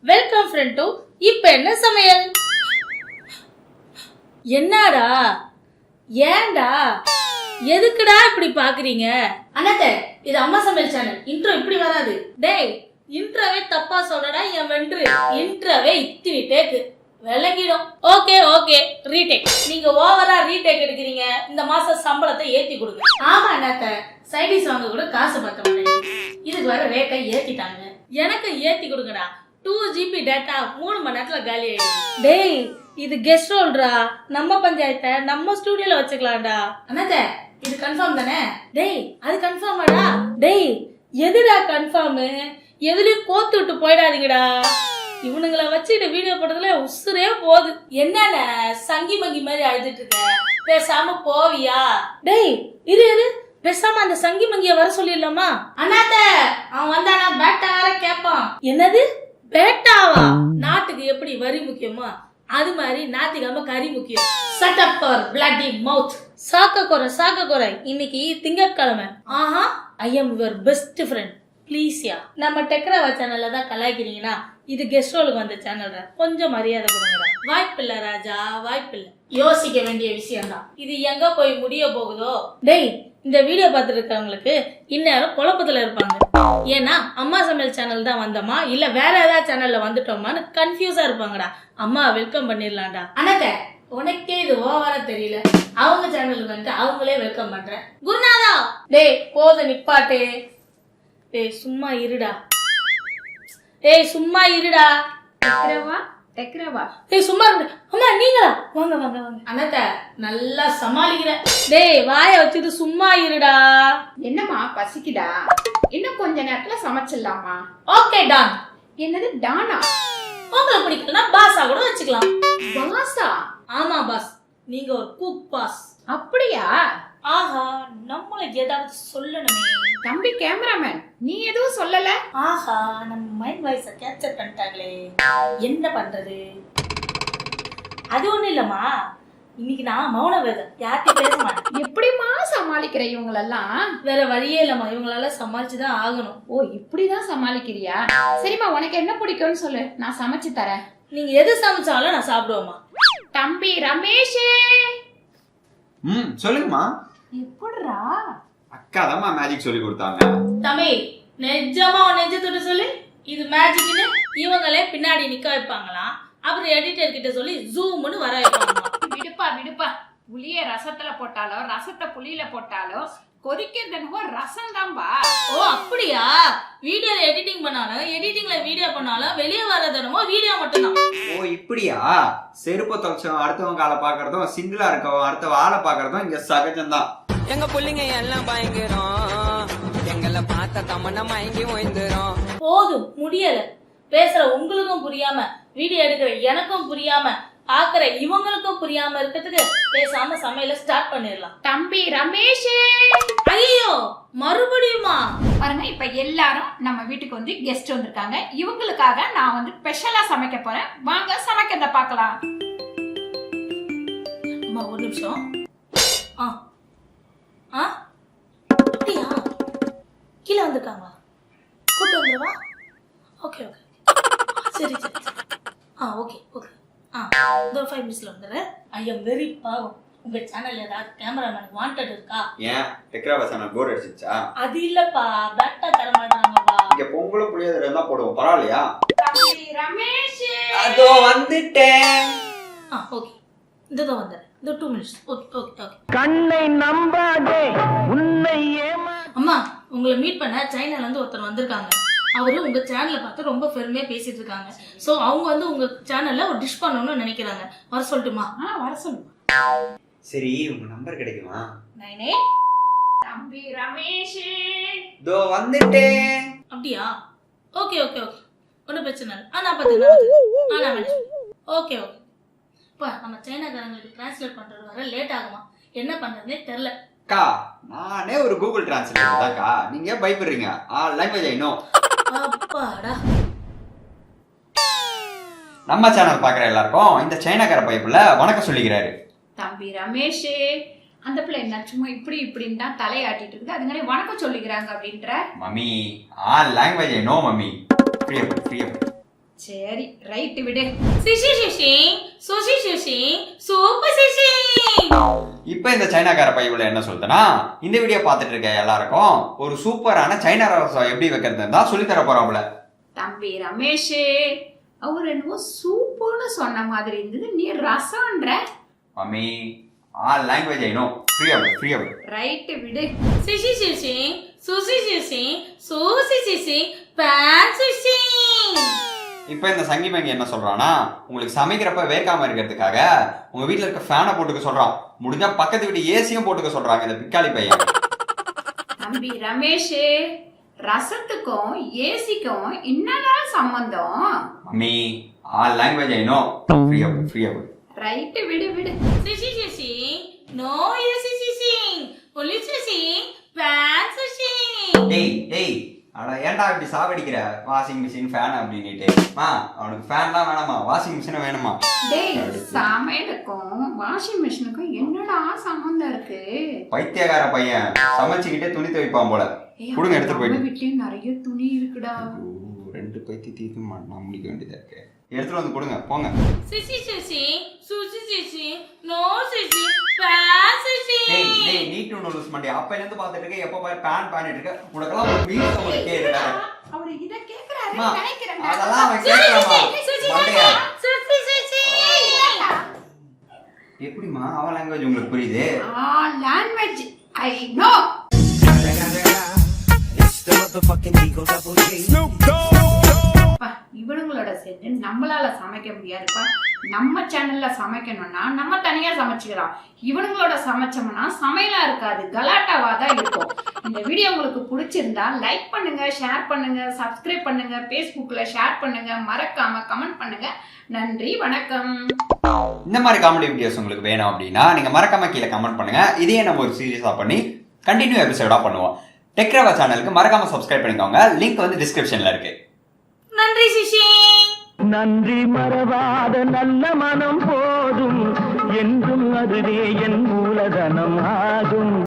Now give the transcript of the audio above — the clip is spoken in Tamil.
வெல்கம் ஃப்ரெண்ட் டு இப்ப என்ன சமையல். என்னடா ஏன்டா எதுக்குடா இப்படி பாக்குறீங்க? அண்ணாத்த இது அம்மா சமையல் சேனல். இன்ட்ரோ இப்படி வராது. டேய் இன்ட்ரோவே தப்பா சொல்றடா என் வென்று. இன்ட்ரோவே இத்தினி டேக்கு விளங்கிடும். Okay okay retake. நீங்க ஓவரா ரீடேக் எடுக்கிறீங்க. இந்த மாசம் சம்பளத்தை ஏத்தி கொடுங்க. ஆமா அண்ணாத்த சைடிஸ் வாங்க கூட காசு பத்த மாட்டேங்குது. இதுக்கு வர ரேட்டை ஏத்திட்டாங்க. எனக்கு ஏத்தி கொடுங்கடா. 2 GB டேட்டா 3 மணி நேரத்துல காலி ஆயிடும். டேய் இது கெஸ்ட் ரோல்டா. நம்ம பஞ்சாயத்தை நம்ம ஸ்டுடியோல வச்சுக்கலாம்டா. அண்ணாத்த இது கன்ஃபார்ம் தானே? டேய் அது கன்ஃபார்மாடா? டேய் எதுடா கன்ஃபார்ம்? எதுலயும் கோத்து விட்டு போயிடாதீங்கடா. இவனுங்களை வச்சு இந்த வீடியோ போட்டதுல உசுரே போகுது. என்னென்ன சங்கி மங்கி மாதிரி அழுதுட்டு இருக்க? பேசாம போவியா? டேய் இரு இரு, பேசாம அந்த சங்கி மங்கிய வர சொல்லிடலாமா? அண்ணாத்த அவன் வந்தானா பேட்டா வர கேப்பான். என்னது பேட்டாவா? நாட்டுக்கு எப்படி வரி முக்கியமா அது மாதிரி நாத்திகாம கறி முக்கியம். சட் அப் யுவர் பிளட்டி மவுத். சாக்க குறை இன்னைக்கு திங்கட்கிழமை. ஆஹா I am your best friend ப்ளீஸ்யா. நம்ம டெக்ராவா சேனல்ல தான் கலாய்க்கிறீங்கன்னா இது கெஸ்ட் ரோலுக்கு வந்த சேனல். கொஞ்சம் மரியாதை கொடுங்கடா. வாய்ப்பில்லை ராஜா, வாய்ப்பில்லை. யோசிக்க வேண்டிய விஷயம் தான். இது எங்க போய் முடிய போகுதோ. டேய் இந்த வீடியோ பார்த்துட்டு இருக்கவங்களுக்கு இந்நேரம் குழப்பத்துல இருப்பாங்க. ஏன்னா அம்மா சமையல் சேனல் தான் வந்தோமா இல்ல வேற ஏதாவது சேனல்ல வந்துட்டோமான்னு கன்ஃபியூஸா இருப்பாங்கடா. அம்மா வெல்கம் பண்ணிடலாம்டா. அண்ணாத்த உனக்கே இது ஓவரா தெரியல. அவங்க சேனலுக்கு வந்துட்டு அவங்களே வெல்கம் பண்றேன். குருநாதா டேய் போத நிப்பாட்டு. டேய் சும்மா இருடா. டேய் சும்மா இருடா. டெக்ரவா டேய் சும்மா இருடா. அம்மா நீங்களா? வாங்க வாங்க வாங்க. அண்ணாத்த நல்லா சமாளிக்கிற. டேய் வாயை வச்சுட்டு சும்மா இருடா. என்னம்மா பசிக்குதா? இன்னும் கொஞ்ச நேரத்துல சமைச்சிடலாமா? Okay Don. என்னது டானா? உங்களுக்கு பிடிக்கலன்னா பாஸா கூட வச்சுக்கலாம். பாஸா? ஆமா பாஸ், நீங்க ஒரு குக் பாஸ். அப்படியா? ஆஹா நம்மளுக்கு ஏதாவது சொல்லணுமே. தம்பி கேமராமேன் நீ எதுவும் சொல்லல? ஆஹா நம்ம மைண்ட் வாய்ஸ கேப்சர் பண்ணிட்டாங்களே, என்ன பண்றது? அது ஒண்ணு இல்லம்மா, இன்னைக்கு நான் மௌன வேதம் யார்கிட்ட பேச மாட்டேன். எப்படிமா சமாளிக்கிற இவங்களெல்லாம்? வேற வழியே இல்லம்மா, இவங்களால சமாளிச்சுதான் ஆகணும். ஓ இப்படிதான் சமாளிக்கிறியா? சரிம்மா உனக்கு என்ன பிடிக்கும்னு சொல்லு, நான் சமைச்சு தரேன். நீங்க எது சமைச்சாலும் நான் சாப்பிடுவோமா. தம்பி ரமேஷ். சொல்லுங்கம்மா. எப்படிரா? அக்கா தான் மேஜிக் சொல்லி கொடுத்தாங்க. தம்பி நெஜமா நெஜத்தோட சொல்லு, இது மேஜிக்னு. இவங்களே பின்னாடி நிக்க வைப்பாங்களாம். அப்புறம் எடிட்டர் கிட்ட சொல்லி ஜூம்னு வர வைப்பாங்க. விடுப்பா புளிய ரசத்துல போட்டாலோ ரசத்தை புளியில போட்டாலோ கொதிக்கிறது என்னவோ ரசம் தான்பா. ஓ அப்படியா? வீடியோல எடிட்டிங் பண்ணாலும் எடிட்டிங்ல வீடியோ பண்ணாலும் வெளியே வர்றது என்னமோ வீடியோ மட்டும்தான். ஓ இப்படியா? செருப்ப தொலைச்சவன் அடுத்தவங்க காலை பாக்குறதும் சிங்கிளா இருக்கவன் அடுத்த ஆளை பாக்குறதும் இங்க சகஜம்தான். எங்க புள்ளிங்க எல்லாம் பயங்கரம், எங்களை பார்த்த தமன்னா மயங்கி ஓய்ந்துரும். போதும் முடியல. பேசுற உங்களுக்கும் புரியாம, வீடியோ எடுக்கிற எனக்கும் புரியாம, பாக்குற இவங்களுக்கும் புரியாம இருக்கிறதுக்கு பேசாம சமையல ஸ்டார்ட் பண்ணிடலாம். தம்பி ரமேஷ். ஐயோ மறுபடியுமா? பாருங்க இப்ப எல்லாரும் நம்ம வீட்டுக்கு வந்து கெஸ்ட் வந்திருக்காங்க. இவங்களுக்காக நான் வந்து ஸ்பெஷலா சமைக்க போறேன். வாங்க சமைக்கிறத பார்க்கலாம். அம்மா ஒரு நிமிஷம். அப்படியா? கீழே வந்திருக்காங்களா? கூட்டு வந்துருவா. ஓகே ஓகே சரி சரி. Okay okay. ஒரு 5 மினிட்ஸ்ல வந்துடுறேன். ஐ எம் வெரி பாவம். உங்க சேனல்ல ஏதாவது கேமராமேன் வாண்டட் இருக்கா? ஏன் டெக்ராவா சேனல் போர் அடிச்சிச்சா? அது இல்லப்பா, பேட்டா தர மாட்டாங்கப்பா. இங்க பொங்கல புளியோதரை இருந்தா போடுவோம், பரவாயில்லையா? தம்பி ரமேஷ். அதோ வந்துட்டேன். ஓகே இதோ வந்துடுறேன். இந்த 2 மினிட்ஸ். Okay okay okay. கண்ணை நம்பாதே உன்னை ஏமா. அம்மா உங்களை மீட் பண்ண சைனால இருந்து ஒருத்தர் வந்திருக்காங்க. அவரு உங்க சேனலை பார்த்து ரொம்ப பெருமையா பேசிட்டு இருக்காங்க. சோ அவங்க வந்து உங்க சேனல்ல ஒரு டிஷ் பண்ணணும்னு நினைக்கிறாங்க. வர சொல்லட்டுமா? வர சொல்லுமா. சரி உங்க நம்பர் கிடைக்குமா? 98. தம்பி ரமேஷ். இதோ வந்துட்டேன். அப்படியா? ஓகே ஓகே ஓகே ஒன்றும் பிரச்சனை இல்லை. நான் பார்த்துக்கிறேன். Okay okay. இப்போ நம்ம சைனாக்காரங்களுக்கு டிரான்ஸ்லேட் பண்றது வர லேட் ஆகுமா? என்ன பண்றதுனே தெரியல. அக்கா நானே ஒரு கூகுள் டிரான்ஸ்லேட்டர் தான்க்கா, நீங்க பயப்படுறீங்க. All language I no. அப்பாடா. நம்ம சேனல் பாக்குற எல்லாருக்கும் இந்த சைனாக்கார பைப்புல வணக்கம் சொல்லிக்கிறாரு. தம்பி ரமேஷ் அந்த பிள்ளை என்ன சும்மா இப்படி இப்படின்னு தான் தலையாட்டிட்டு இருக்குது. அதுங்களே வணக்கம் சொல்லிக்கிறாங்க அப்படின்ற. Mummy all language I no mummy. ஃப்ரீயா சரி ரைட்டு விடு. சிஷி சிஷி சுஷி சிஷி சூப்பர் சிஷி. இப்போ இந்த சைனாக்கார பையன் என்ன சொல்லுதுன்னா, இந்த வீடியோ பார்த்துட்டு இருக்க எல்லாருக்கும் ஒரு சூப்பரான சைனா ரசம் எப்படி வைக்கிறது தான் சொல்லி தர போறாப்புல. தம்பி ரமேஷ், அவர் என்னவோ சூப்புன்னு சொன்ன மாதிரி இருந்தது, நீ ரசம்ன்ற. Mummy all language I know. Free out. Right விடு. சிஷி சிஷி சுஷி சிஷி சூசி சிஷி பேன் சிஷி. இப்போ இந்த சங்கி மங்கி என்ன சொல்றான்னா, உங்களுக்கு சமைக்கிறப்ப வேர்க்காம இருக்கிறதுக்காக உங்க வீட்டுல இருக்க ஃபேனை போட்டுக்க சொல்றான். முடிஞ்சா பக்கத்து வீட்டு ஏசியும் போட்டுக்க சொல்றாங்க இந்த பிக்காளி பையன். தம்பி ரமேஷ், ரசத்துக்கும் ஏசிக்கும் என்னடா சம்பந்தம்? Mummy all language I know. Free out. Right விடு விடு. சிஷி சிஷி நோ யூசி சிஷி ஒலி சிஷி பேன் சிஷி. டேய் அட ஏன்டா இப்படி சாவடிக்கிற? வாஷிங் மிஷின் ஃபேன் அப்படின்னுட்டு. அவனுக்கு ஃபேன்லாம் வேணாமா, வாஷிங் மிஷினும் வேணுமா? டேய், சமையலுக்கும் வாஷிங் மிஷினுக்கும் என்னடா சம்பந்தம் இருக்கு? பைத்தியக்கார பையன் சமைச்சுக்கிட்டே துணி துவைப்பான் போல. கொடுங்க எடுத்துட்டு போயிட்டு. வீட்லயும் நிறைய துணி இருக்குடா. 2 பைத்தியத்தையும் நான் முடிக்க வேண்டியதா இருக்கு. எடுத்துட்டு வந்து கொடுங்க போங்க. சிஷி சிஷி சுஷி சிஷி நோ சிஷி பேன் சிஷி. டேய் நீட் நூடுல்ஸ் மண்டி அப்பையில இருந்து பார்த்துட்டு இருக்க, எப்ப பாரு பேன் பண்ணிட்டு இருக்க. உனக்கெல்லாம் ஒரு வீட்ல ஒரு கேக்குறா. அவர் இத கேக்குறாரு அம்மா, நினைக்கிறேன். அதெல்லாம் அவன் கேக்குறாமா? மண்டையா? சுஷி சிஷி. எப்படிமா அவன் லாங்குவேஜ் உங்களுக்கு புரியுது? Language I no. இவனுங்களோட சேர்ந்து நம்மளால சமைக்க முடியாதுப்பா. நம்ம சேனல்ல சமைக்கணும்னா நம்ம தனியா சமைச்சுக்கிறோம். இவனுங்களோட சமைச்சோம்னா சமையலா இருக்காது, கலாட்டாவா தான் இருக்கும். இந்த வீடியோ உங்களுக்கு பிடிச்சிருந்தா லைக் பண்ணுங்க, ஷேர் பண்ணுங்க, சப்ஸ்கிரைப் பண்ணுங்க, Facebookல ஷேர் பண்ணுங்க, மறக்காம கமெண்ட் பண்ணுங்க. நன்றி, வணக்கம். இந்த மாதிரி காமெடி வீடியோஸ் உங்களுக்கு வேணும் அப்படின்னா நீங்க மறக்காம கீழே கமெண்ட் பண்ணுங்க. இதையே நம்ம ஒரு சீரியஸா பண்ணி கண்டினியூ எபிசோடா பண்ணுவோம். டெக்ரவா சேனலுக்கு மறக்காம சப்ஸ்கிரைப் பண்ணிக்கோங்க. லிங்க் வந்து டிஸ்கிரிப்ஷன்ல இருக்கு. நன்றி சிஷி. நன்றி மறவாத நல்ல மனம் போதும், என்றும் அதுவே என் மூலதனம் ஆகும்.